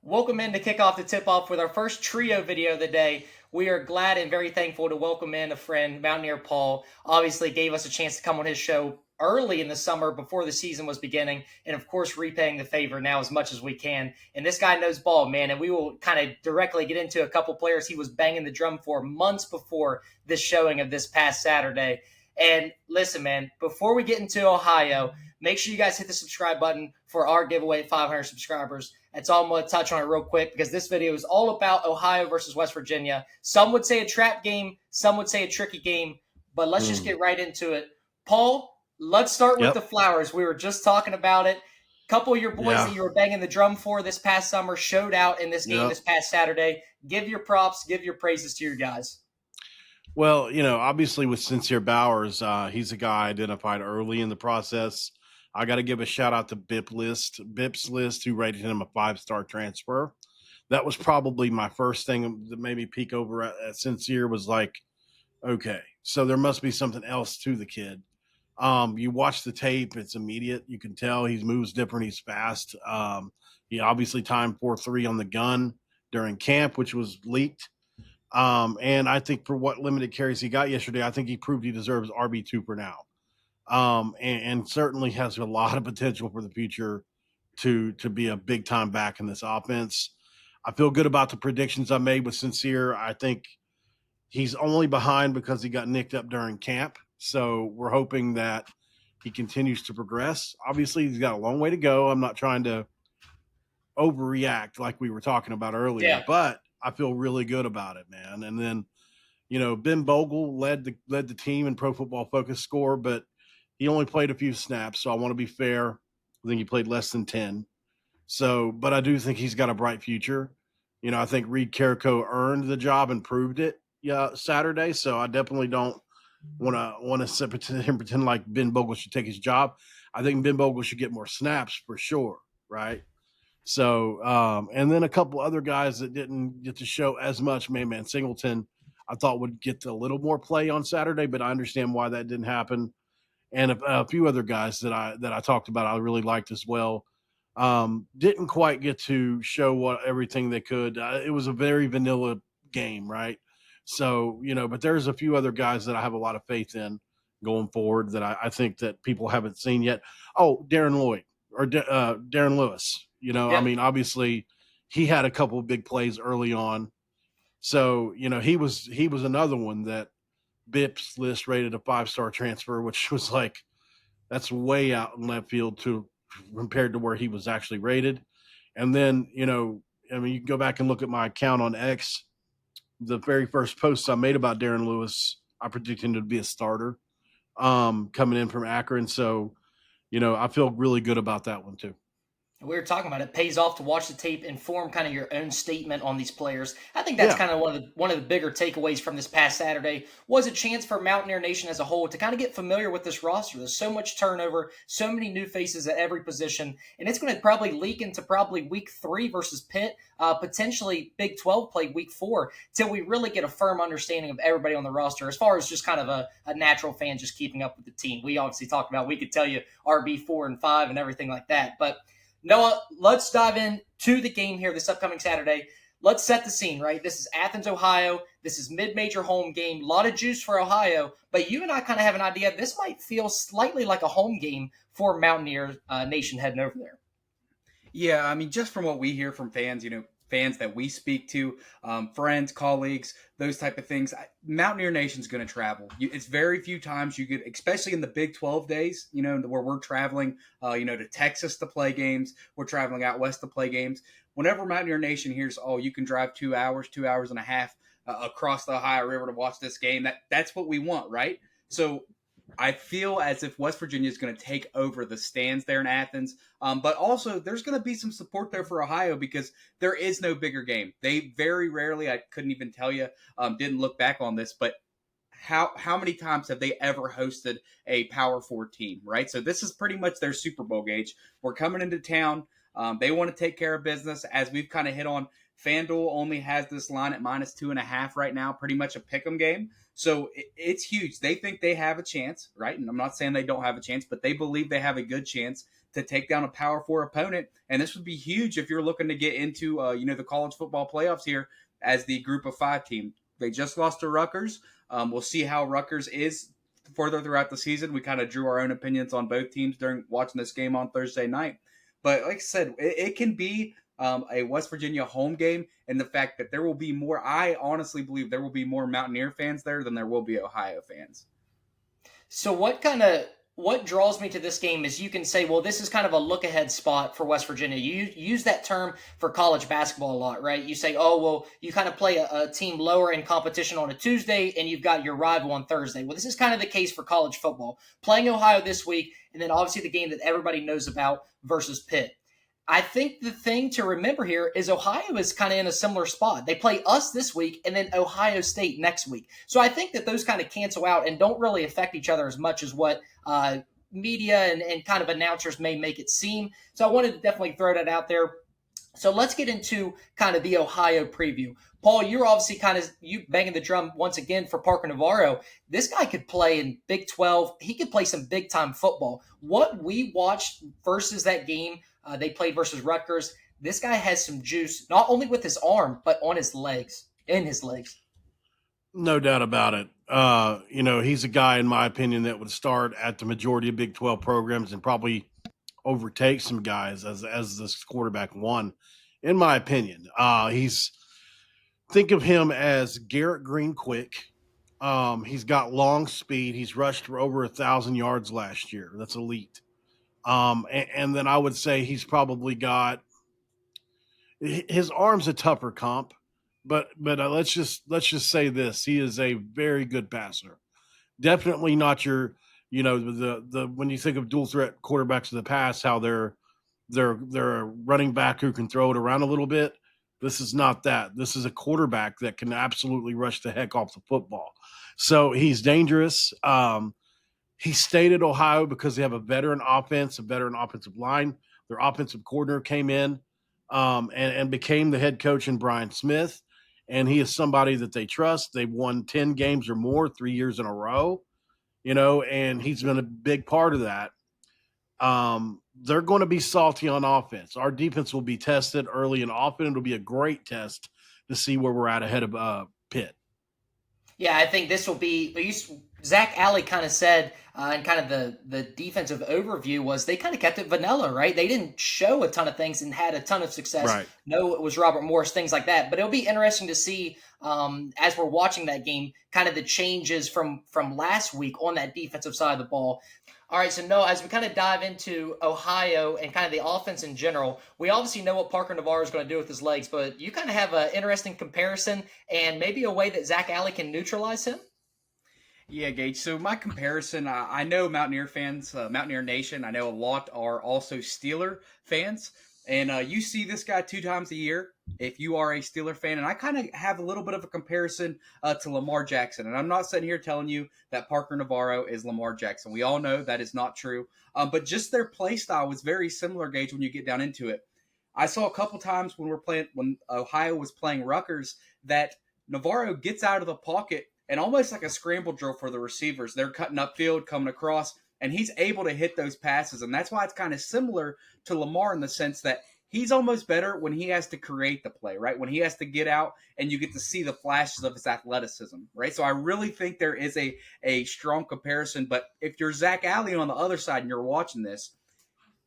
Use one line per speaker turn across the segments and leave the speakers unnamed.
Welcome in to kick off the tip-off with our first trio video of the day. We are glad and very thankful to welcome in a friend, Mountaineer Paul. Obviously gave us a chance to come on his show early in the summer before the season was beginning, and of course repaying the favor now as much as we can. And this guy knows ball, man, and we will kind of directly get into a couple players he was banging the drum for months before this showing of this past Saturday. And listen, man, before we get into Ohio, make sure you guys hit the subscribe button for our giveaway at 500 subscribers. That's all I'm going to touch on it real quick because this video is all about Ohio versus West Virginia. Some would say a trap game. Some would say a tricky game. But let's just get right into it. Paul, let's start with the flowers. We were just talking about it. A couple of your boys that you were banging the drum for this past summer showed out in this game this past Saturday. Give your props, give your praises to your guys.
Well, obviously with Sincere Bowers, he's a guy identified early in the process. I got to give a shout out to Bip's list, who rated him a 5-star transfer. That was probably my first thing that made me peek over at Sincere was like, okay, so there must be something else to the kid. You watch the tape, it's immediate. You can tell he moves different. He's fast. He obviously timed 4.3 on the gun during camp, which was leaked. And I think for what limited carries he got yesterday, I think he proved he deserves RB2 for now. And certainly has a lot of potential for the future to be a big time back in this offense. I feel good about the predictions I made with Sincere. I think he's only behind because he got nicked up during camp. So we're hoping that he continues to progress. Obviously, he's got a long way to go. I'm not trying to overreact like we were talking about earlier, but I feel really good about it, man. And then, Ben Bogle led the team in Pro Football Focus score, but he only played a few snaps, so I want to be fair. I think he played less than 10. So, but I do think he's got a bright future. I think Reed Carrico earned the job and proved it Saturday. So I definitely don't want to pretend like Ben Bogle should take his job. I think Ben Bogle should get more snaps for sure, right? So, and then a couple other guys that didn't get to show as much. Man, Singleton, I thought would get a little more play on Saturday, but I understand why that didn't happen. And a few other guys that I talked about, I really liked as well. Didn't quite get to show everything they could. It was a very vanilla game, right? So, but there's a few other guys that I have a lot of faith in going forward that I think that people haven't seen yet. Oh, Darren Lewis. I mean, obviously he had a couple of big plays early on. So, he was another one that Bip's list rated a 5-star transfer, which was like, that's way out in left field compared to where he was actually rated. And then, you can go back and look at my account on X. The very first post I made about Darren Lewis, I predicted him to be a starter coming in from Akron. So, I feel really good about that one too.
We were talking about it pays off to watch the tape and form kind of your own statement on these players. I think that's kind of one of the bigger takeaways from this past Saturday was a chance for Mountaineer Nation as a whole to kind of get familiar with this roster. There's so much turnover, so many new faces at every position, and it's going to probably leak into probably week 3 versus Pitt, potentially Big 12 play week 4 till we really get a firm understanding of everybody on the roster as far as just kind of a natural fan just keeping up with the team. We obviously talked about, we could tell you RB4 and 5 and everything like that, but Noah, let's dive into the game here this upcoming Saturday. Let's set the scene, right? This is Athens, Ohio. This is mid-major home game. A lot of juice for Ohio, but you and I kind of have an idea. This might feel slightly like a home game for Mountaineer Nation heading over there.
Yeah, I mean, just from what we hear from fans, fans that we speak to, friends, colleagues, those type of things. Mountaineer Nation's going to travel. It's very few times you get, especially in the Big 12 days, where we're traveling, to Texas to play games. We're traveling out west to play games. Whenever Mountaineer Nation hears, oh, you can drive 2 hours, 2 hours and a half across the Ohio River to watch this game, that's what we want, right? So I feel as if West Virginia is going to take over the stands there in Athens. But also there's going to be some support there for Ohio because there is no bigger game. They very rarely, I couldn't even tell you, didn't look back on this, but how many times have they ever hosted a Power 4 team, right? So this is pretty much their Super Bowl gauge. We're coming into town. They want to take care of business. As we've kind of hit on, FanDuel only has this line at -2.5 right now, pretty much a pick'em game. So it's huge. They think they have a chance, right? And I'm not saying they don't have a chance, but they believe they have a good chance to take down a Power 4 opponent. And this would be huge if you're looking to get into, the college football playoffs here as the Group of 5 team. They just lost to Rutgers. We'll see how Rutgers is further throughout the season. We kind of drew our own opinions on both teams during watching this game on Thursday night. But like I said, it can be a West Virginia home game, and the fact that there will be more, I honestly believe there will be more Mountaineer fans there than there will be Ohio fans.
So what draws me to this game is you can say, well, this is kind of a look ahead spot for West Virginia. You use that term for college basketball a lot, right? You say, oh, well, you kind of play a team lower in competition on a Tuesday and you've got your rival on Thursday. Well, this is kind of the case for college football. Playing Ohio this week, and then obviously the game that everybody knows about versus Pitt. I think the thing to remember here is Ohio is kind of in a similar spot. They play us this week and then Ohio State next week. So I think that those kind of cancel out and don't really affect each other as much as what media and kind of announcers may make it seem. So I wanted to definitely throw that out there. So let's get into kind of the Ohio preview. Paul, you're obviously you banging the drum once again for Parker Navarro. This guy could play in Big 12. He could play some big time football. What we watched versus that game they played versus Rutgers, this guy has some juice, not only with his arm, but on his legs, in his legs.
No doubt about it. He's a guy, in my opinion, that would start at the majority of Big 12 programs and probably overtake some guys as this quarterback one, in my opinion. Think of him as Garrett Green quick. He's got long speed. He's rushed for over 1,000 yards last year. That's elite. And then I would say he's probably got his arm's a tougher comp, but let's just say this: he is a very good passer. Definitely not your, the when you think of dual threat quarterbacks of the past, how they're a running back who can throw it around a little bit. This is not that. This is a quarterback that can absolutely rush the heck off the football. So he's dangerous. He stayed at Ohio because they have a veteran offense, a veteran offensive line. Their offensive coordinator came in and became the head coach in Brian Smith. And he is somebody that they trust. They've won 10 games or more 3 years in a row, and he's been a big part of that. They're going to be salty on offense. Our defense will be tested early and often. It'll be a great test to see where we're at ahead of Pitt.
Yeah, I think this will be – Zach Alley kind of said and kind of the defensive overview was they kind of kept it vanilla, right? They didn't show a ton of things and had a ton of success.
Right.
No, it was Robert Morris, things like that. But it'll be interesting to see as we're watching that game kind of the changes from last week on that defensive side of the ball. All right, so Noah, as we kind of dive into Ohio and kind of the offense in general, we obviously know what Parker Navarro is going to do with his legs, but you kind of have an interesting comparison and maybe a way that Zach Alley can neutralize him?
Yeah, Gage. So my comparison, I know Mountaineer fans, Mountaineer Nation, I know a lot are also Steeler fans. And you see this guy 2 times a year if you are a Steeler fan. And I kind of have a little bit of a comparison to Lamar Jackson. And I'm not sitting here telling you that Parker Navarro is Lamar Jackson. We all know that is not true. But just their play style was very similar, Gage, when you get down into it. I saw a couple times when Ohio was playing Rutgers that Navarro gets out of the pocket and almost like a scramble drill for the receivers. They're cutting upfield, coming across, and he's able to hit those passes. And that's why it's kind of similar to Lamar in the sense that he's almost better when he has to create the play, right? When he has to get out and you get to see the flashes of his athleticism, right? So I really think there is a strong comparison. But if you're Zach Alley on the other side and you're watching this,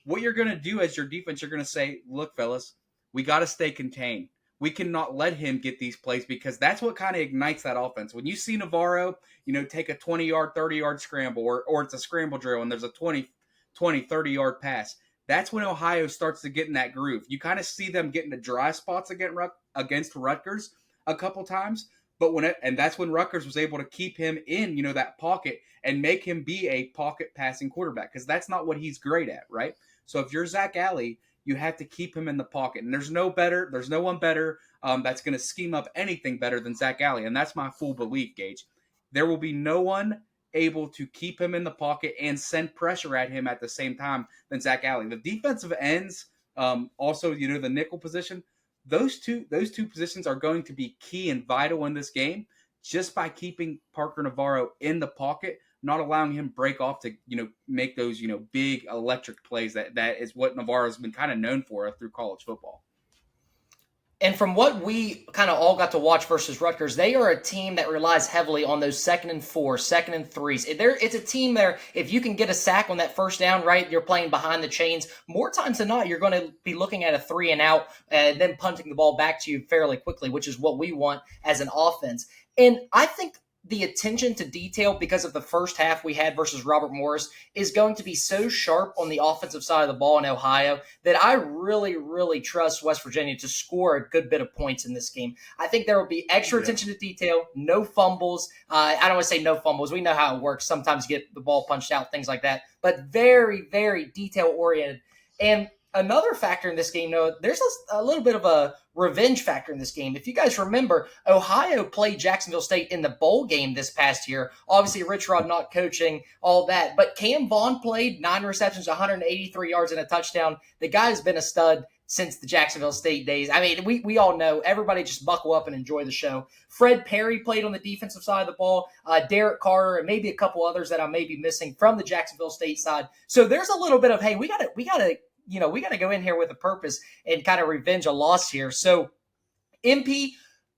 what you're going to do as your defense, you're going to say, look, fellas, we got to stay contained. We cannot let him get these plays because that's what kind of ignites that offense. When you see Navarro, take a 20-yard, 30-yard scramble or it's a scramble drill and there's a 20, 30-yard pass, that's when Ohio starts to get in that groove. You kind of see them getting to dry spots against Rutgers a couple times, and that's when Rutgers was able to keep him in, that pocket and make him be a pocket passing quarterback because that's not what he's great at, right? So if you're Zach Alley, you have to keep him in the pocket. And there's no one better that's going to scheme up anything better than Zach Alley. And that's my full belief, Gage. There will be no one able to keep him in the pocket and send pressure at him at the same time than Zach Alley. The defensive ends, also, the nickel position, those two positions are going to be key and vital in this game just by keeping Parker Navarro in the pocket. not allowing him break off to, make those, big electric plays. That is what Navarro's been kind of known for through college football.
And from what we kind of all got to watch versus Rutgers, they are a team that relies heavily on those 2nd and 4, 2nd and 3s. It's a team there, if you can get a sack on that first down, right, you're playing behind the chains. More times than not, you're going to be looking at a 3 and out and then punting the ball back to you fairly quickly, which is what we want as an offense. And I think the attention to detail because of the first half we had versus Robert Morris is going to be so sharp on the offensive side of the ball in Ohio that I really, really trust West Virginia to score a good bit of points in this game. I think there will be extra attention to detail, no fumbles. I don't want to say no fumbles. We know how it works. Sometimes you get the ball punched out, things like that, but very, very detail oriented. And another factor in this game, Noah, there's a little bit of a revenge factor in this game. If you guys remember, Ohio played Jacksonville State in the bowl game this past year. Obviously, Rich Rod not coaching, all that. But Cam Vaughn played 9 receptions, 183 yards, and a touchdown. The guy has been a stud since the Jacksonville State days. I mean, we all know. Everybody just buckle up and enjoy the show. Fred Perry played on the defensive side of the ball. Derek Carter and maybe a couple others that I may be missing from the Jacksonville State side. So there's a little bit of, hey, we got to we got to go in here with a purpose and kind of revenge a loss here. So, MP,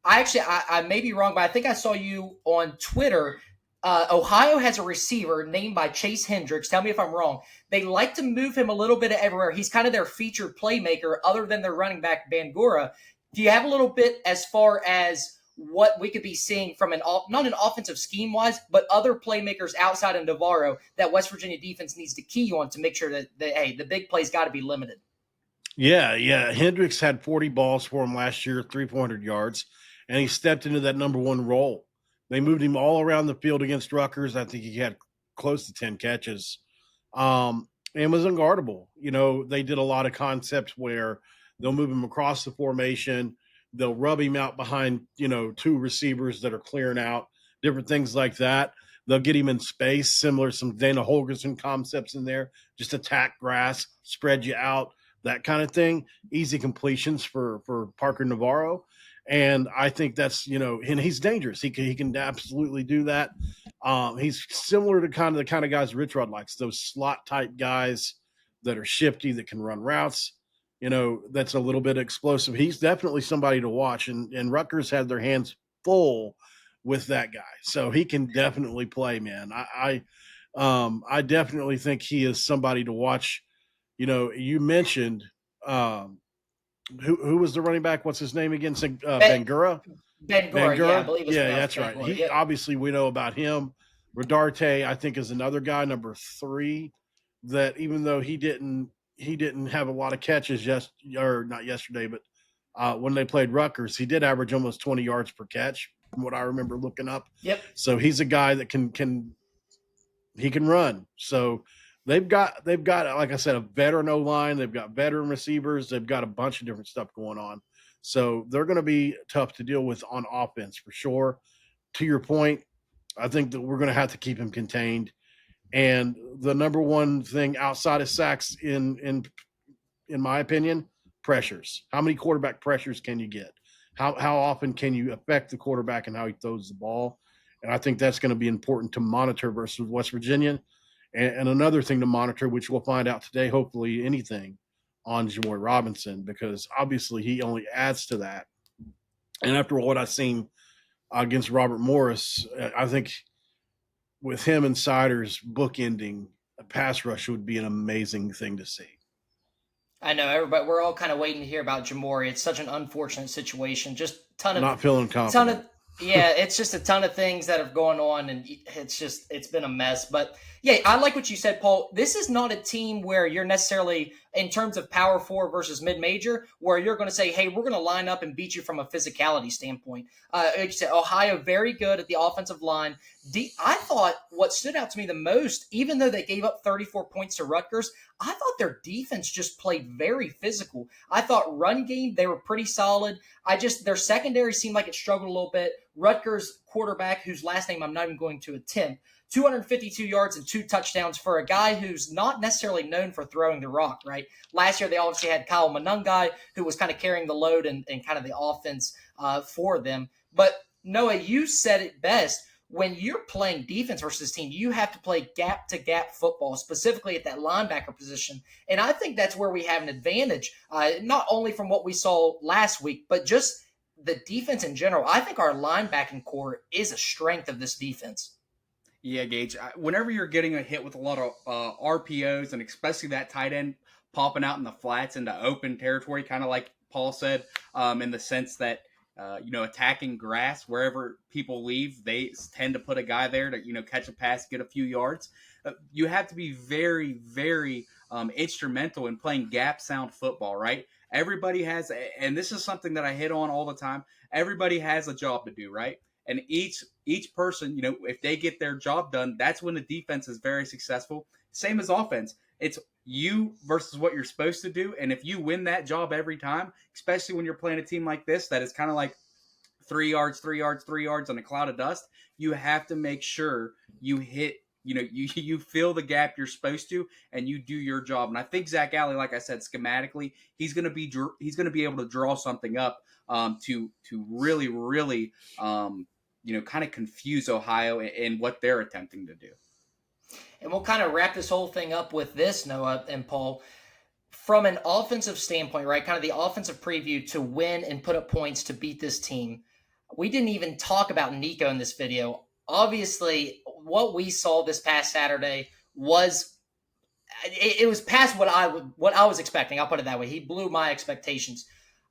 I may be wrong, but I think I saw you on Twitter. Ohio has a receiver named by Chase Hendricks. Tell me if I'm wrong. They like to move him a little bit everywhere. He's kind of their featured playmaker other than their running back, Bangura. Do you have a little bit as far as what we could be seeing from not an offensive scheme wise, but other playmakers outside of Navarro that West Virginia defense needs to key on to make sure that the big plays got to be limited?
Yeah. Hendricks had 40 balls for him last year, 400 yards, and he stepped into that number one role. They moved him all around the field against Rutgers. I think he had close to 10 catches, and was unguardable. They did a lot of concepts where they'll move him across the formation. They'll rub him out behind, 2 receivers that are clearing out, different things like that. They'll get him in space, similar to some Dana Holgorsen concepts in there, just attack grass, spread you out, that kind of thing. Easy completions for Parker Navarro. And I think that's, and he's dangerous. He can absolutely do that. He's similar to the kind of guys Rich Rod likes, those slot type guys that are shifty, that can run routes. That's a little bit explosive. He's definitely somebody to watch, and Rutgers had their hands full with that guy. So he can definitely play, man. I definitely think he is somebody to watch. You mentioned who was the running back? What's his name again? Bangura?
Bangura, yeah, I believe it's
that's right.
Bangura,
Obviously we know about him. Rodarte, I think, is another guy, number 3, that even though he didn't have a lot of catches not yesterday, but when they played Rutgers, he did average almost 20 yards per catch from what I remember looking up.
Yep.
So he's a guy that can run. So they've got, like I said, a veteran O-line. They've got veteran receivers. They've got a bunch of different stuff going on. So they're going to be tough to deal with on offense for sure. To your point, I think that we're going to have to keep him contained. And the number one thing outside of sacks, in my opinion, pressures. How many quarterback pressures can you get? How often can you affect the quarterback and how he throws the ball? And I think that's going to be important to monitor versus West Virginia. And another thing to monitor, which we'll find out today, hopefully anything on Jamoy Robinson, because obviously he only adds to that. And after what I've seen against Robert Morris, I think with him and Siders bookending a pass rush would be an amazing thing to see.
I know everybody. We're all kind of waiting to hear about Jamori. It's such an unfortunate situation. Just
not feeling confident.
It's just a ton of things that are going on, and it's been a mess. But yeah, I like what you said, Paul. This is not a team where you're necessarily, in terms of Power 4 versus mid-major, where you're going to say, hey, we're going to line up and beat you from a physicality standpoint. Like you said, Ohio, very good at the offensive line. I thought what stood out to me the most, even though they gave up 34 points to Rutgers, I thought their defense just played very physical. I thought run game, they were pretty solid. Their secondary seemed like it struggled a little bit. Rutgers quarterback, whose last name I'm not even going to attempt, 252 yards and 2 touchdowns for a guy who's not necessarily known for throwing the rock, right? Last year, they obviously had Kyle Monungai, who was kind of carrying the load and kind of the offense for them. But Noah, you said it best. when you're playing defense versus this team, you have to play gap to gap football, specifically at that linebacker position. And I think that's where we have an advantage, not only from what we saw last week, but just the defense in general. I think our linebacking core is a strength of this defense.
Yeah, Gage. Whenever you're getting a hit with a lot of RPOs, and especially that tight end popping out in the flats into open territory, kind of like Paul said, in the sense that attacking grass wherever people leave, they tend to put a guy there to catch a pass, get a few yards. You have to be very, very instrumental in playing gap sound football, right? Everybody has, and this is something that I hit on all the time. Everybody has a job to do, right? And each person, if they get their job done, that's when the defense is very successful. Same as offense. It's you versus what you're supposed to do. And if you win that job every time, especially when you're playing a team like this, that is kind of like 3 yards, 3 yards, 3 yards on a cloud of dust, you have to make sure you hit, you fill the gap you're supposed to, and you do your job. And I think Zach Alley, like I said, schematically, he's going to be able to draw something up to really, really, kind of confuse Ohio in what they're attempting to do.
And we'll kind of wrap this whole thing up with this, Noah and Paul. From an offensive standpoint, right, kind of the offensive preview to win and put up points to beat this team, we didn't even talk about Nico in this video. Obviously, what we saw this past Saturday was it was past what I was expecting. I'll put it that way. He blew my expectations.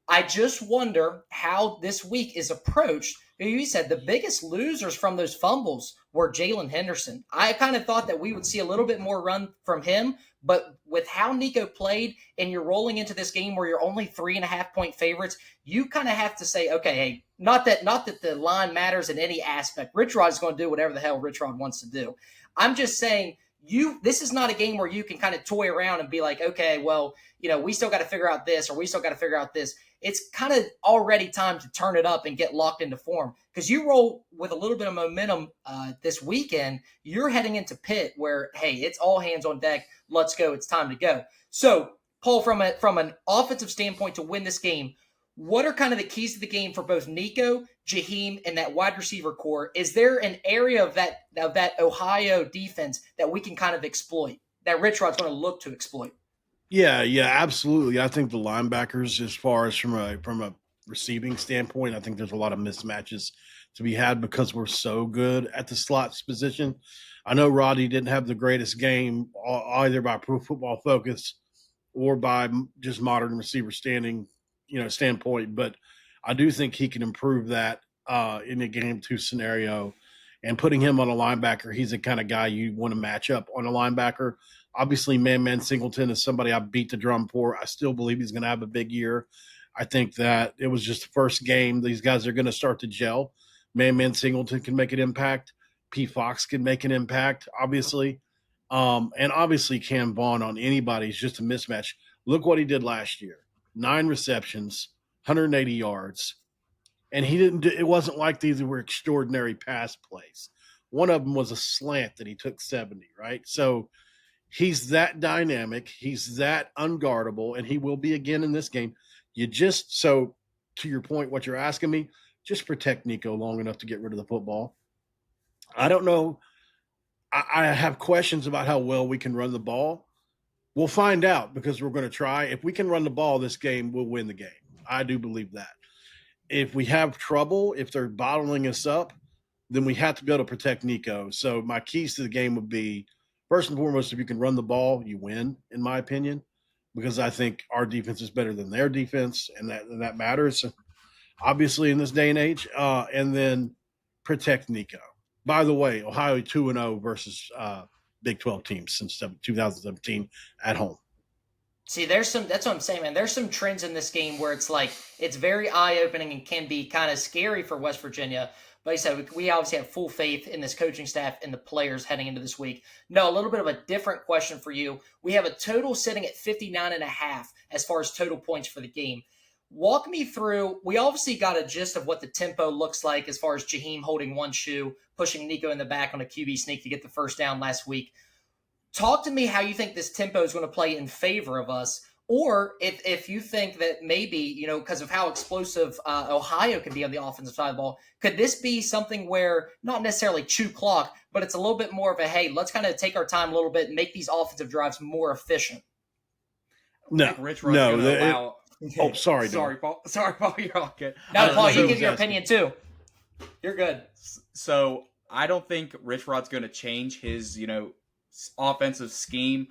I just wonder how this week is approached. You said the biggest losers from those fumbles were Jalen Henderson. I kind of thought that we would see a little bit more run from him, but with how Nico played and you're rolling into this game where you're only 3.5-point favorites, you kind of have to say, okay, hey, not that the line matters in any aspect. Rich Rod is going to do whatever the hell Rich Rod wants to do. I'm just saying, this is not a game where you can kind of toy around and be like, okay, well, we still got to figure out this or we still got to figure out this. It's kind of already time to turn it up and get locked into form because you roll with a little bit of momentum this weekend. You're heading into Pitt where, hey, it's all hands on deck. Let's go. It's time to go. So, Paul, from an offensive standpoint to win this game, what are kind of the keys to the game for both Nico, Jaheim, and that wide receiver core? Is there an area of that Ohio defense that we can kind of exploit, that Rich Rod's going to look to exploit?
Yeah, absolutely. I think the linebackers, as far as from a receiving standpoint, I think there's a lot of mismatches to be had because we're so good at the slots position. I know Roddy didn't have the greatest game either by Pro Football Focus or by just modern receiver standpoint, but I do think he can improve that in a game 2 scenario. And putting him on a linebacker, he's the kind of guy you want to match up on a linebacker. Obviously, Man Singleton is somebody I beat the drum for. I still believe he's going to have a big year. I think that it was just the first game. These guys are going to start to gel. Man Singleton can make an impact. P. Fox can make an impact, obviously. And obviously Cam Vaughn on anybody is just a mismatch. Look what he did last year. 9 receptions, 180 yards. And it wasn't like these were extraordinary pass plays. One of them was a slant that he took 70, right? So he's that dynamic. He's that unguardable, and he will be again in this game. So to your point, what you're asking me, just protect Nico long enough to get rid of the football. I don't know. I have questions about how well we can run the ball. We'll find out because we're going to try. If we can run the ball this game, we'll win the game. I do believe that. If we have trouble, if they're bottling us up, then we have to be able to protect Nico. So my keys to the game would be, first and foremost, if you can run the ball, you win, in my opinion, because I think our defense is better than their defense, and that matters, obviously, in this day and age. And then protect Nico. By the way, Ohio 2-0 versus Big 12 teams since 2017 at home.
See, that's what I'm saying, man. There's some trends in this game where it's like, it's very eye-opening and can be kind of scary for West Virginia. But like I said, we obviously have full faith in this coaching staff and the players heading into this week. No, a little bit of a different question for you. We have a total sitting at 59.5 as far as total points for the game. Walk me through, we obviously got a gist of what the tempo looks like as far as Jaheim holding one shoe, pushing Nico in the back on a QB sneak to get the first down last week. Talk to me how you think this tempo is going to play in favor of us. Or if you think that maybe, because of how explosive Ohio can be on the offensive side of the ball, could this be something where not necessarily chew clock, but it's a little bit more of a, hey, let's kind of take our time a little bit and make these offensive drives more efficient?
I think Rich Rod's going to allow.
Oh, sorry,
sorry, Paul. Sorry, Paul. You're all good.
No, Paul, you give your opinion too. You're good.
So I don't think Rich Rod's going to change his, offensive scheme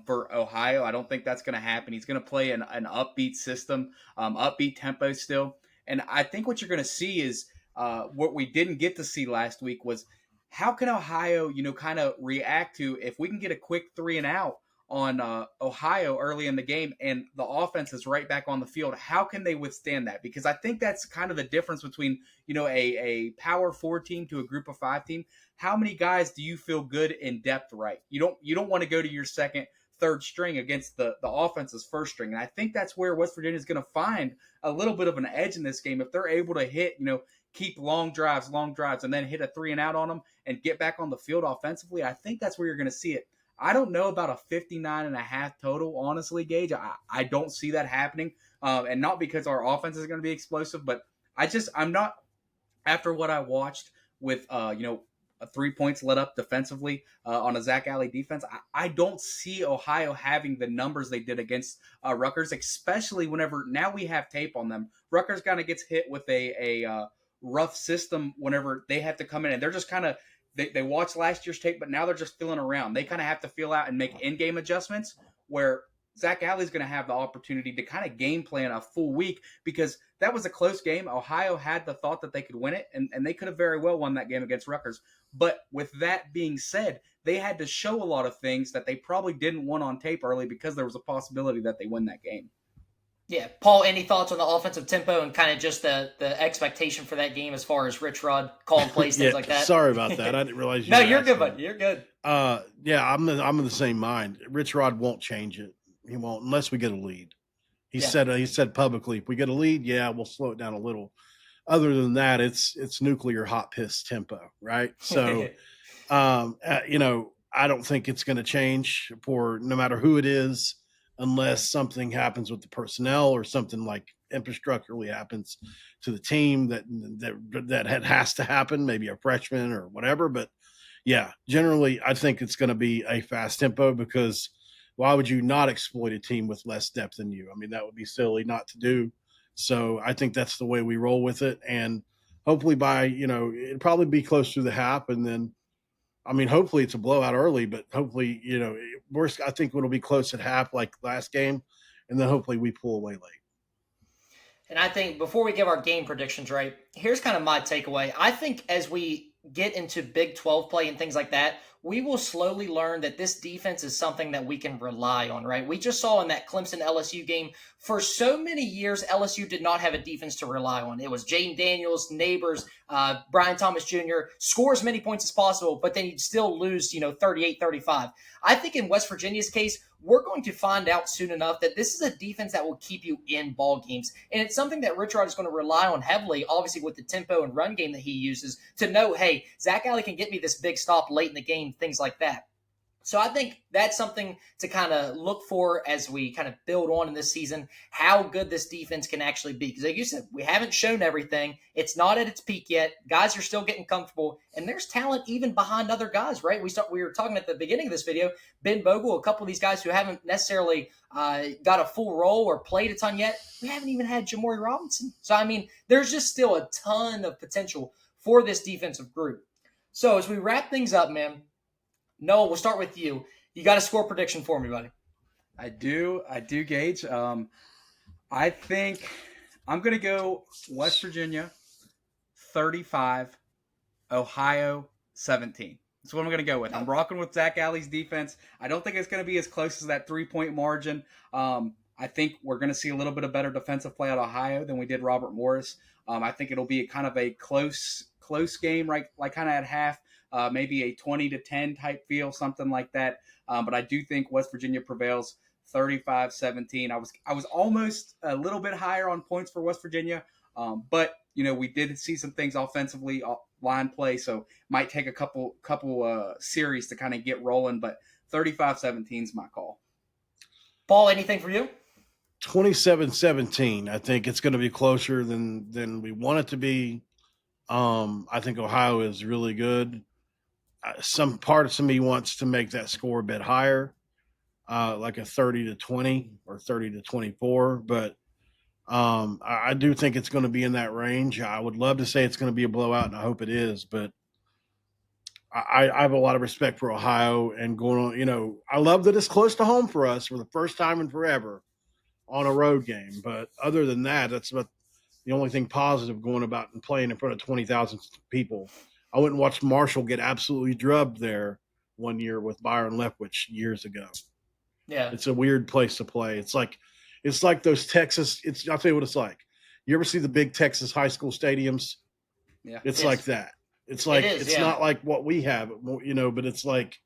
for Ohio. I don't think that's going to happen. He's going to play an upbeat system, upbeat tempo still. And I think what you're going to see is what we didn't get to see last week was how can Ohio, kind of react to if we can get a quick 3 and out on Ohio early in the game and the offense is right back on the field. How can they withstand that? Because I think that's kind of the difference between, a power 4 team to a group of 5 team. How many guys do you feel good in depth right? You don't want to go to your second, third string against the offense's first string. And I think that's where West Virginia is going to find a little bit of an edge in this game. If they're able to hit, keep long drives, and then hit a 3 and out on them and get back on the field offensively, I think that's where you're going to see it. I don't know about a 59.5 total, honestly, Gage. I don't see that happening. And not because our offense is going to be explosive, but I'm not, after what I watched with, 3 points let up defensively on a Zach Alley defense, I don't see Ohio having the numbers they did against Rutgers, especially whenever now we have tape on them. Rutgers kind of gets hit with a rough system whenever they have to come in, and they're just kind of, They watched last year's tape, but now they're just feeling around. They kind of have to feel out and make in-game adjustments where Zach Alley's going to have the opportunity to kind of game plan a full week because that was a close game. Ohio had the thought that they could win it, and they could have very well won that game against Rutgers. But with that being said, they had to show a lot of things that they probably didn't want on tape early because there was a possibility that they win that game.
Yeah, Paul, any thoughts on the offensive tempo and kind of just the expectation for that game as far as Rich Rod calling plays, things like that?
Sorry about that. I didn't realize you.
No, you're good, buddy. You're good.
Yeah, I'm in the same mind. Rich Rod won't change it. He won't unless we get a lead. He said publicly, if we get a lead, we'll slow it down a little. Other than that, it's nuclear hot piss tempo, right? So, I don't think it's going to change for no matter who it is, unless something happens with the personnel or something like infrastructurally happens to the team that has to happen, maybe a freshman or whatever. But yeah, generally, I think it's going to be a fast tempo because why would you not exploit a team with less depth than you? I mean, that would be silly not to do. So I think that's the way we roll with it. And hopefully it'd probably be close to the half. And then, hopefully it's a blowout early, but hopefully, worst, I think it'll be close at half like last game. And then hopefully we pull away late.
And I think before we give our game predictions, right, here's kind of my takeaway. I think as we get into Big 12 play and things like that, we will slowly learn that this defense is something that we can rely on, right? We just saw in that Clemson LSU game, for so many years, LSU did not have a defense to rely on. It was Jaden Daniels, Neighbors, Brian Thomas Jr., score as many points as possible, but then you'd still lose, 38-35. I think in West Virginia's case, we're going to find out soon enough that this is a defense that will keep you in ball games. And it's something that Rich Rod is going to rely on heavily, obviously with the tempo and run game that he uses, to know, hey, Zach Alley can get me this big stop late in the game, things like that. So I think that's something to kind of look for as we kind of build on in this season, how good this defense can actually be. Because like you said, we haven't shown everything. It's not at its peak yet. Guys are still getting comfortable, and there's talent even behind other guys, right? We were talking at the beginning of this video, Ben Bogle, a couple of these guys who haven't necessarily got a full role or played a ton yet. We haven't even had Jamori Robinson. So, there's just still a ton of potential for this defensive group. So as we wrap things up, man, Noah, we'll start with you. You got a score prediction for me, buddy.
I do, Gage. I think I'm going to go West Virginia 35, Ohio 17. That's what I'm going to go with. I'm rocking with Zach Alley's defense. I don't think it's going to be as close as that 3-point margin. I think we're going to see a little bit of better defensive play out of Ohio than we did Robert Morris. I think it'll be kind of a close game, right? Like kind of at half. Maybe a 20-10 type feel, something like that. But I do think West Virginia prevails 35-17. I was almost a little bit higher on points for West Virginia. But, we did see some things offensively, line play. So might take a couple series to kind of get rolling. But 35-17 is my call.
Paul, anything for you?
27-17. I think it's going to be closer than we want it to be. I think Ohio is really good. Some parts of me wants to make that score a bit higher, like a 30-20 or 30-24. But I do think it's going to be in that range. I would love to say it's going to be a blowout, and I hope it is. But I have a lot of respect for Ohio and going on. I love that it's close to home for us for the first time in forever on a road game. But other than that, that's about the only thing positive going about and playing in front of 20,000 people. I went and watched Marshall get absolutely drubbed there one year with Byron Leftwich years ago.
Yeah.
It's a weird place to play. It's like those Texas. I'll tell you what it's like. You ever see the big Texas high school stadiums?
Yeah.
It's like that. It's like it's not like what we have, but it's like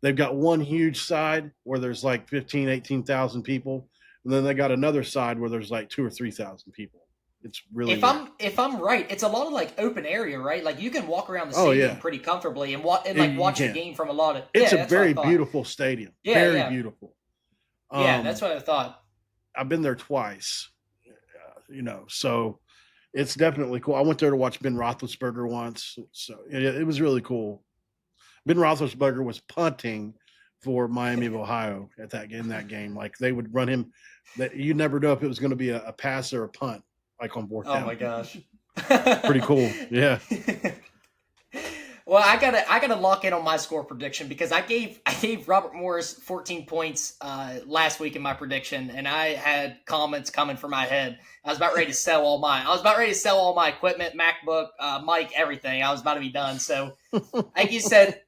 they've got one huge side where there's like 15, 18,000 people, and then they got another side where there's like 2,000 or 3,000 people. It's really
if I'm right, it's a lot of like open area, right? Like you can walk around the stadium pretty comfortably and watch the game from a lot of.
It's a very beautiful stadium.
Yeah,
very beautiful.
That's what I thought.
I've been there twice, so it's definitely cool. I went there to watch Ben Roethlisberger once, so it was really cool. Ben Roethlisberger was punting for Miami of Ohio in that game. Like they would run him. That you never know if it was going to be a pass or a punt. Like on fourth down.
Oh my gosh.
Pretty cool. Yeah.
Well, I gotta lock in on my score prediction because I gave Robert Morris 14 points last week in my prediction, and I had comments coming from my head. I was about ready to sell all my equipment, MacBook, mic, everything. I was about to be done. So, like you said,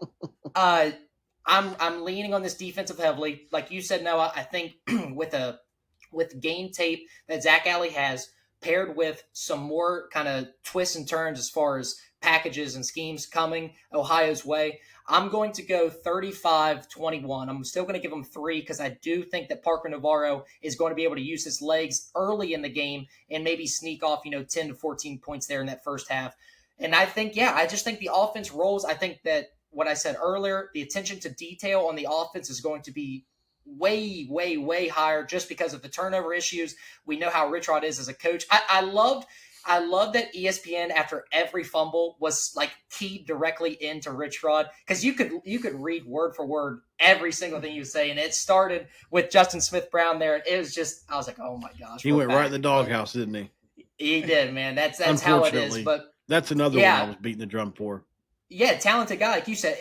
I'm leaning on this defensive heavily. Like you said, Noah, I think with game tape that Zach Alley has, paired with some more kind of twists and turns as far as packages and schemes coming Ohio's way, I'm going to go 35-21. I'm still going to give them 3 because I do think that Parker Navarro is going to be able to use his legs early in the game and maybe sneak off, 10 to 14 points there in that first half. And I think, I just think the offense rolls. I think that what I said earlier, the attention to detail on the offense is going to be way, way, way higher just because of the turnover issues. We know how Rich Rod is as a coach. I loved that ESPN after every fumble was like keyed directly into Rich Rod because you could read word for word every single thing he was saying. It started with Justin Smith-Brown there. It was just, I was like, oh my gosh.
He went right in the doghouse, didn't he?
He did, man. That's how it is. But
that's another one I was beating the drum for.
Yeah, talented guy, like you said.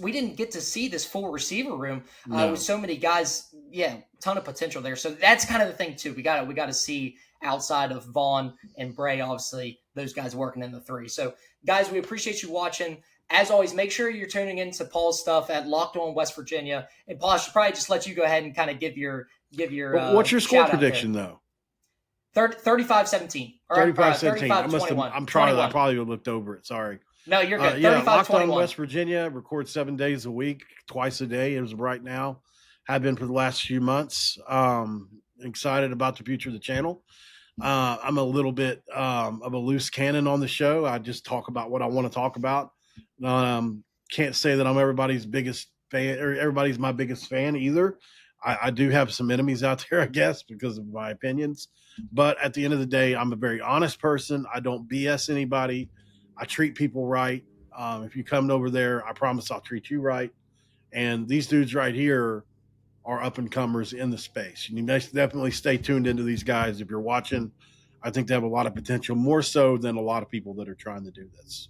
We didn't get to see this full receiver room with so many guys. Yeah, ton of potential there. So that's kind of the thing too. We got to see outside of Vaughn and Bray, obviously those guys working in the 3. So guys, we appreciate you watching. As always, make sure you're tuning into Paul's stuff at Locked On West Virginia. And Paul, I should probably just let you go ahead and kind of give your.
What's your score prediction though?
35-17.
35-17. I'm trying. I probably looked over it. Sorry.
No, you're good. 35-21.
Locked On West Virginia, record 7 days a week, twice a day. It was right now. Have been for the last few months. Excited about the future of the channel. I'm a little bit of a loose cannon on the show. I just talk about what I want to talk about. Can't say that I'm everybody's biggest fan or everybody's my biggest fan either. I do have some enemies out there, I guess, because of my opinions. But at the end of the day, I'm a very honest person. I don't BS anybody. I treat people right. If you come over there, I promise I'll treat you right. And these dudes right here are up-and-comers in the space. You definitely stay tuned into these guys. If you're watching, I think they have a lot of potential, more so than a lot of people that are trying to do this.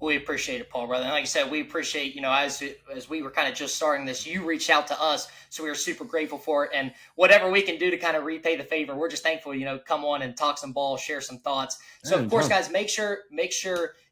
We appreciate it, Paul, brother. And like I said, we appreciate, as we were kind of just starting this, you reached out to us, so we are super grateful for it. And whatever we can do to kind of repay the favor, we're just thankful, come on and talk some ball, share some thoughts. So, of course, guys, make sure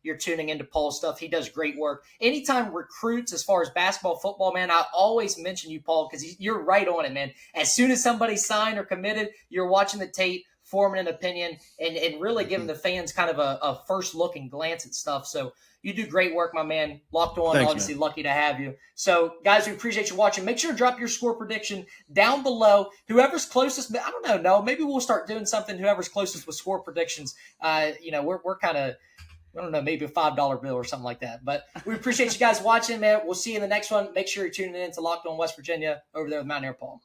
you're tuning into Paul's stuff. He does great work. Anytime recruits, as far as basketball, football, man, I always mention you, Paul, because you're right on it, man. As soon as somebody's signed or committed, you're watching the tape, forming an opinion, and really giving the fans kind of a first look and glance at stuff. So you do great work, my man. Locked On,
Thanks,
obviously
man.
Lucky to have you. So, guys, we appreciate you watching. Make sure to drop your score prediction down below. Whoever's closest, I don't know, no, maybe we'll start doing something. Whoever's closest with score predictions, we're kind of, I don't know, maybe a $5 bill or something like that. But we appreciate you guys watching, man. We'll see you in the next one. Make sure you're tuning in to Locked On West Virginia over there with Mountaineer Paul.